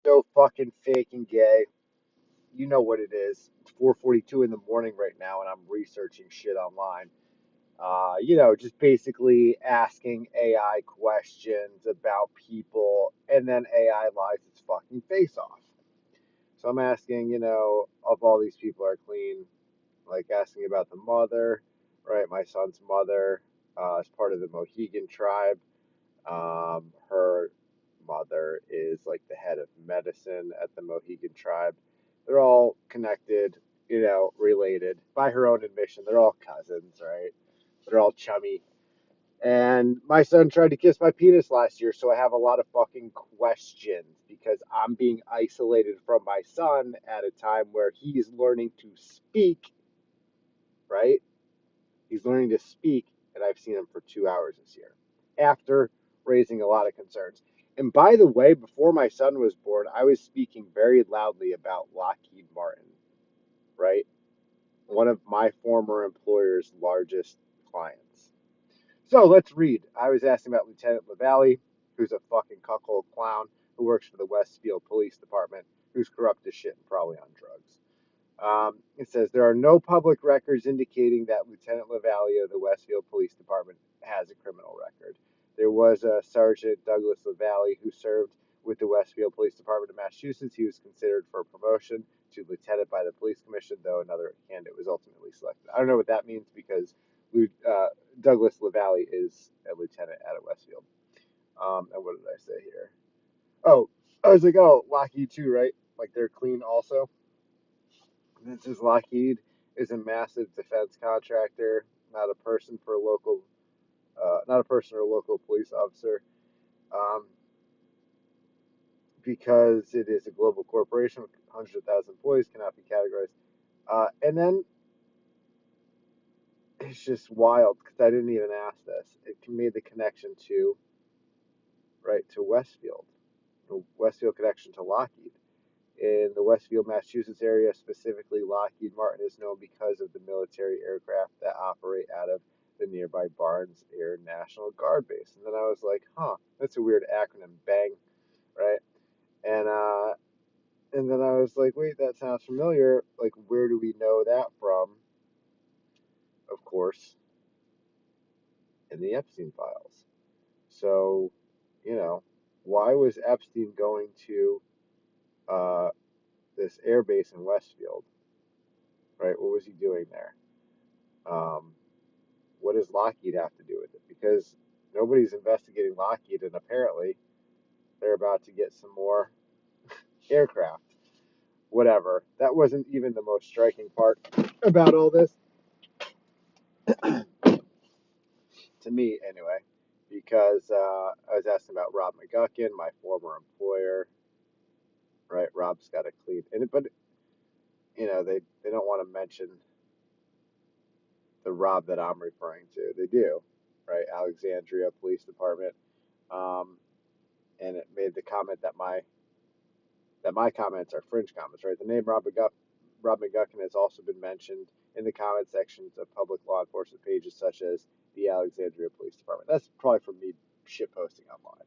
So fucking fake and gay. You know what it is. It's 4:42 in the morning right now, and I'm researching shit online. Just basically asking AI questions about people, and then AI lies its fucking face off. So I'm asking, if all these people are clean, like asking about the mother, right? My son's mother is part of the Mohegan tribe. Her mother is like the head of medicine at the Mohegan tribe. They're all connected, related by her own admission. They're all cousins, right? They're all chummy. And my son tried to kiss my penis last year, so I have a lot of fucking questions because I'm being isolated from my son at a time where he's learning to speak, right? He's learning to speak, and I've seen him for 2 hours this year after raising a lot of concerns. And by the way, before my son was born, I was speaking very loudly about Lockheed Martin, right? One of my former employer's largest clients. So let's read. I was asking about Lieutenant LaValle, who's a fucking cuckold clown who works for the Westfield Police Department, who's corrupt as shit and probably on drugs. It says there are no public records indicating that Lieutenant LaValle of the Westfield Police Department has a criminal record. There was a Sergeant Douglas LaValle who served with the Westfield Police Department of Massachusetts. He was considered for promotion to lieutenant by the police commission, though another candidate was ultimately selected. I don't know what that means because Douglas LaValle is a lieutenant at Westfield. And what did I say here? Oh, I was like, oh, Lockheed too, right? Like they're clean also. This is Lockheed is a massive defense contractor, not a person for a local, not a person or a local police officer, um, because it is a global corporation with hundreds of thousands of employees, cannot be categorized. And then it's just wild because I didn't even ask this. It made the connection to right to Westfield, the Westfield connection to Lockheed. In the Westfield, Massachusetts area, specifically Lockheed Martin is known because of the military aircraft that operate out of the nearby Barnes Air National Guard base. And then I was like, huh, that's a weird acronym, BANG, right? And and then I was like, wait, that sounds familiar. Like, where do we know that from? Of course, in the Epstein files. So, you know, why was Epstein going to uh, this air base in Westfield, right? What was he doing there? Um, what does Lockheed have to do with it? Because nobody's investigating Lockheed, and apparently they're about to get some more aircraft. Whatever. That wasn't even the most striking part about all this, to me anyway, because I was asking about Rob McGuckin, my former employer. Right, Rob's got a clean, but they don't want to mention the Rob that I'm referring to. They do, right? Alexandria Police Department, um, and it made the comment that my comments are fringe comments, right? The name Rob McGuckin has also been mentioned in the comment sections of public law enforcement pages such as the Alexandria Police Department. That's probably from me shitposting online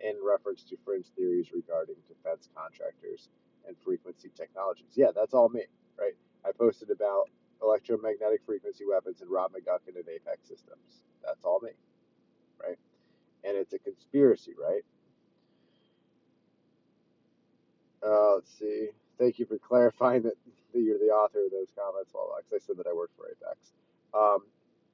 in reference to fringe theories regarding defense contractors and frequency technologies. Yeah, that's all me, right? I posted about electromagnetic frequency weapons and Rob McGuckin and Apex systems. That's all me, right? And it's a conspiracy, right? Let's see. Thank you for clarifying that you're the author of those comments. Well, because I said that I worked for Apex. Um,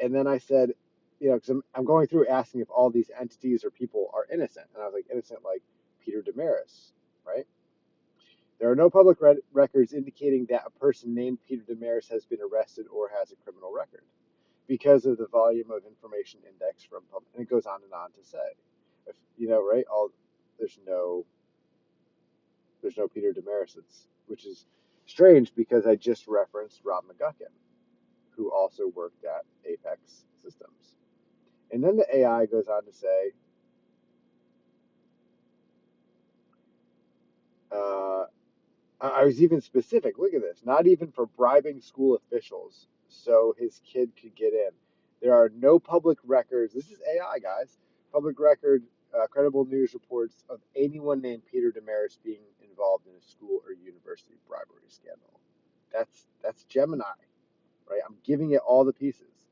and then I said, because I'm going through asking if all these entities or people are innocent. And I was like, innocent like Peter Damaris, right? There are no public records indicating that a person named Peter Damaris has been arrested or has a criminal record because of the volume of information indexed from public. And it goes on and on to say, if, right? There's no Peter Damaris, which is strange because I just referenced Rob McGuckin, who also worked at Apex Systems. And then the AI goes on to say, uh, I was even specific. Look at this. Not even for bribing school officials so his kid could get in. There are no public records. This is AI, guys. Public record. credible news reports of anyone named Peter Damaris being involved in a school or university bribery scandal. That's Gemini, right? I'm giving it all the pieces,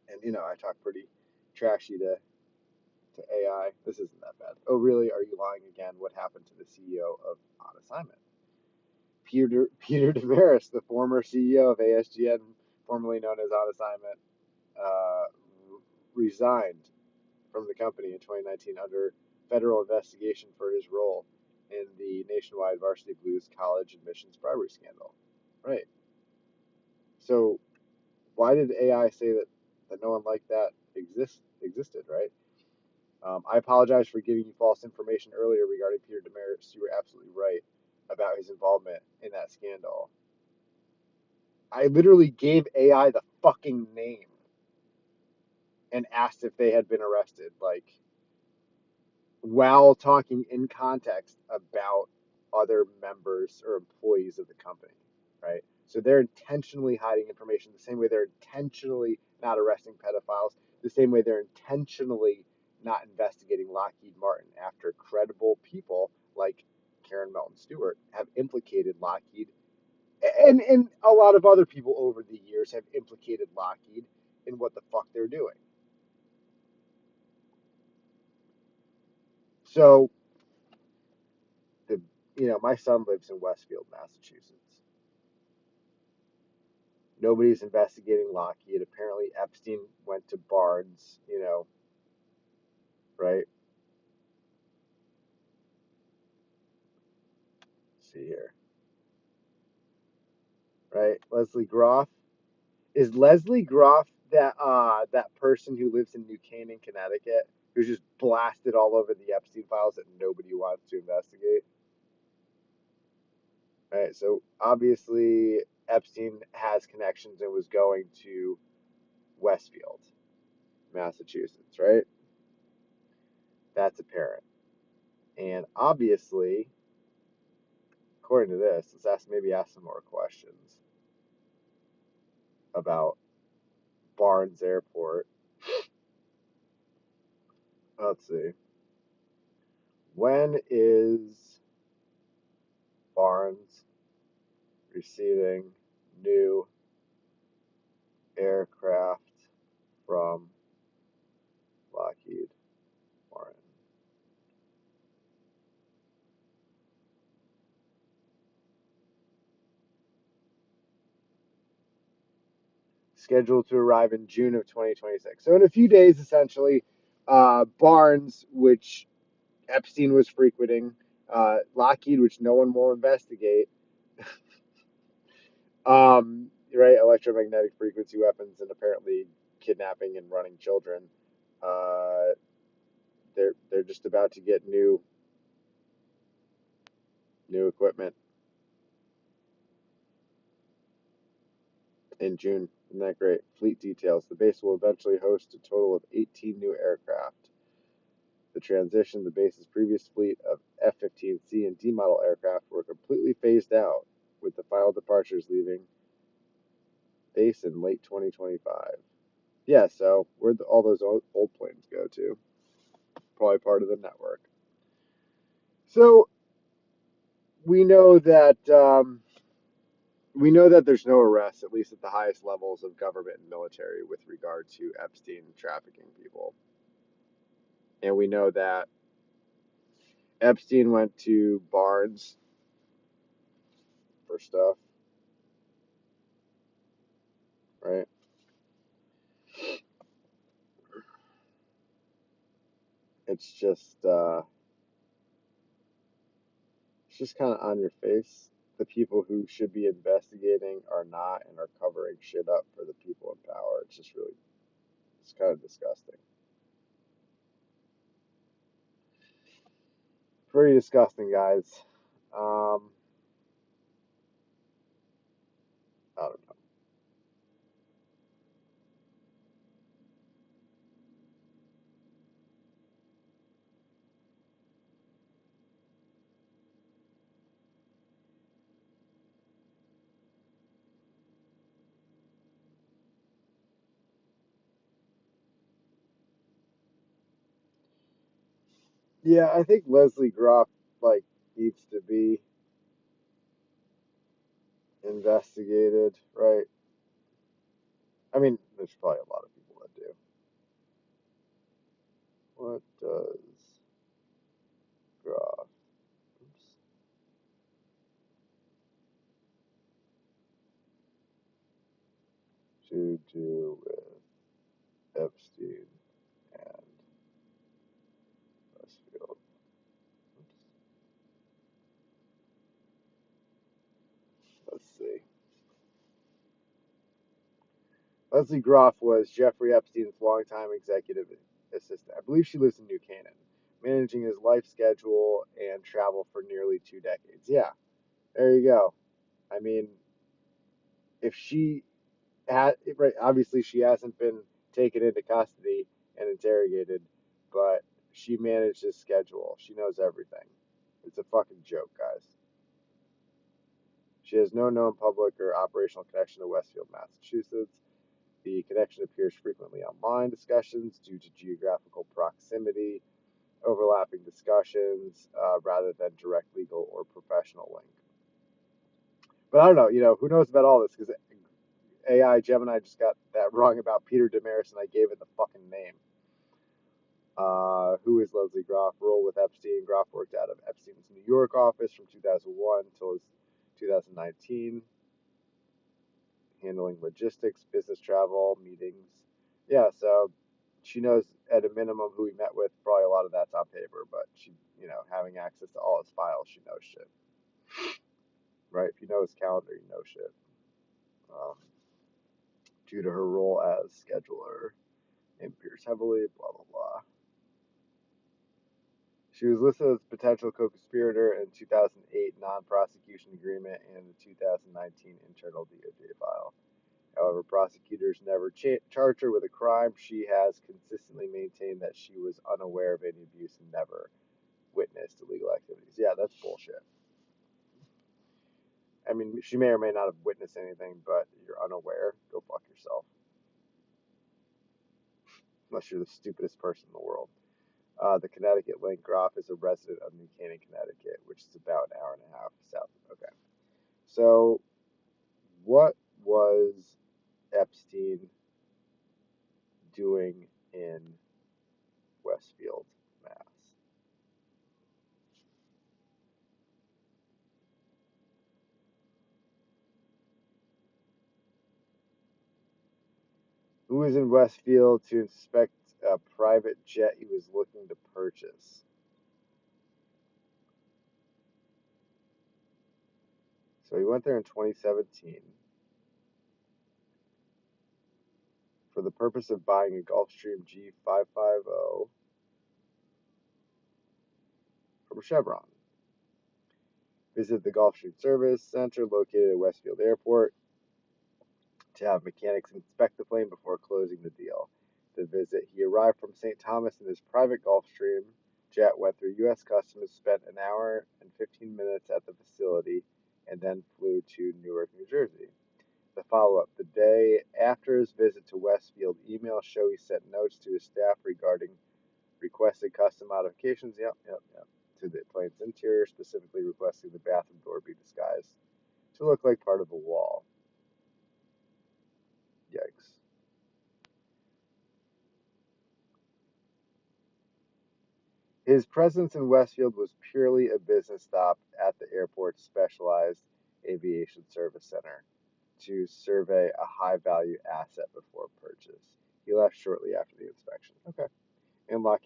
and I talk pretty trashy to AI. This isn't that bad. Oh, really? Are you lying again? What happened to the CEO of On Assignment? Peter Damaris, the former CEO of ASGN, formerly known as On Assignment, uh, resigned from the company in 2019 under federal investigation for his role in the nationwide Varsity Blues college admissions bribery scandal. Right. So why did AI say that no one like that existed? Right. I apologize for giving you false information earlier regarding Peter Damaris. You were absolutely right about his involvement in that scandal. I literally gave AI the fucking name and asked if they had been arrested. Like, while talking in context about other members or employees of the company, right? So they're intentionally hiding information the same way they're intentionally not arresting pedophiles, the same way they're intentionally not investigating Lockheed Martin after credible people like Karen Melton Stewart have implicated Lockheed, and a lot of other people over the years have implicated Lockheed in what the fuck they're doing. So the my son lives in Westfield, Massachusetts. Nobody's investigating Lockheed. Apparently, Epstein went to Barnes, right? Let's see here, right? Leslie Groff. Is Leslie Groff that person who lives in New Canaan, Connecticut, who's just blasted all over the Epstein files that nobody wants to investigate? Right. So obviously Epstein has connections and was going to Westfield, Massachusetts, right? That's apparent. And obviously, according to this, maybe ask some more questions about Barnes Airport. Let's see. When is Barnes receiving new aircraft from Lockheed Martin? Scheduled to arrive in June of 2026. So in a few days, essentially, Barnes, which Epstein was frequenting, Lockheed, which no one will investigate, right, electromagnetic frequency weapons, and apparently kidnapping and running children. Uh, they're just about to get new equipment in June. Isn't that great? Fleet details. The base will eventually host a total of 18 new aircraft. The transition, the base's previous fleet of F-15C and D model aircraft were completely phased out, with the final departures leaving base in late 2025. Yeah, so where'd all those old planes go to? Probably part of the network. So we know that there's no arrests, at least at the highest levels of government and military, with regard to Epstein trafficking people. And we know that Epstein went to Barnes for stuff, right? It's just kind of on your face. The people who should be investigating are not and are covering shit up for the people in power. It's kind of disgusting. Pretty disgusting, guys. Um, I don't know. Yeah, I think Leslie Groff like needs to be investigated, right? I mean, there's probably a lot of people that do. What does Groff oops, to do with Epstein and Westfield? Oops, let's see. Leslie Groff was Jeffrey Epstein's longtime executive assistant. I believe she lives in New Canaan, managing his life schedule and travel for nearly 2 decades. Yeah, there you go. I mean, if she had, right, obviously she hasn't been taken into custody and interrogated, but she managed his schedule. She knows everything. It's a fucking joke, guys. She has no known public or operational connection to Westfield, Massachusetts. The connection appears frequently online discussions due to geographical proximity, overlapping discussions, rather than direct legal or professional link. But I don't know, who knows about all this? Because AI Gemini just got that wrong about Peter Damaris, and I gave it the fucking name. Who is Leslie Groff? Role with Epstein. Groff worked out of Epstein's New York office from 2001 until his 2019, handling logistics, business travel, meetings. Yeah, so she knows at a minimum who he met with. Probably a lot of that's on paper, but she, having access to all his files, she knows shit, right? If you know his calendar, you know shit. Um, Due to her role as scheduler, appears heavily, blah, blah, blah. She was listed as potential co-conspirator in 2008 non-prosecution agreement and the 2019 internal DOJ file. However, prosecutors never charged her with a crime. She has consistently maintained that she was unaware of any abuse and never witnessed illegal activities. Yeah, that's bullshit. I mean, she may or may not have witnessed anything, but you're unaware. Go fuck yourself. Unless you're the stupidest person in the world. The Connecticut link. Groff is a resident of New Canaan, Connecticut, which is about an hour and a half south. Okay. So, what was Epstein doing in Westfield, Mass? Who was in Westfield to inspect a private jet he was looking to purchase? So he went there in 2017 for the purpose of buying a Gulfstream G550 from Chevron. Visit the Gulfstream Service Center located at Westfield Airport to have mechanics inspect the plane before closing the deal. The visit, he arrived from St. Thomas in his private Gulfstream jet, went through U.S. Customs, spent an hour and 15 minutes at the facility, and then flew to Newark, New Jersey. The follow-up, the day after his visit to Westfield, emails show he sent notes to his staff regarding requested custom modifications. Yep. To the plane's interior, specifically requesting the bathroom door be disguised to look like part of a wall. Yikes. His presence in Westfield was purely a business stop at the airport's specialized aviation service center to survey a high value asset before purchase. He left shortly after the inspection. Okay. And lucky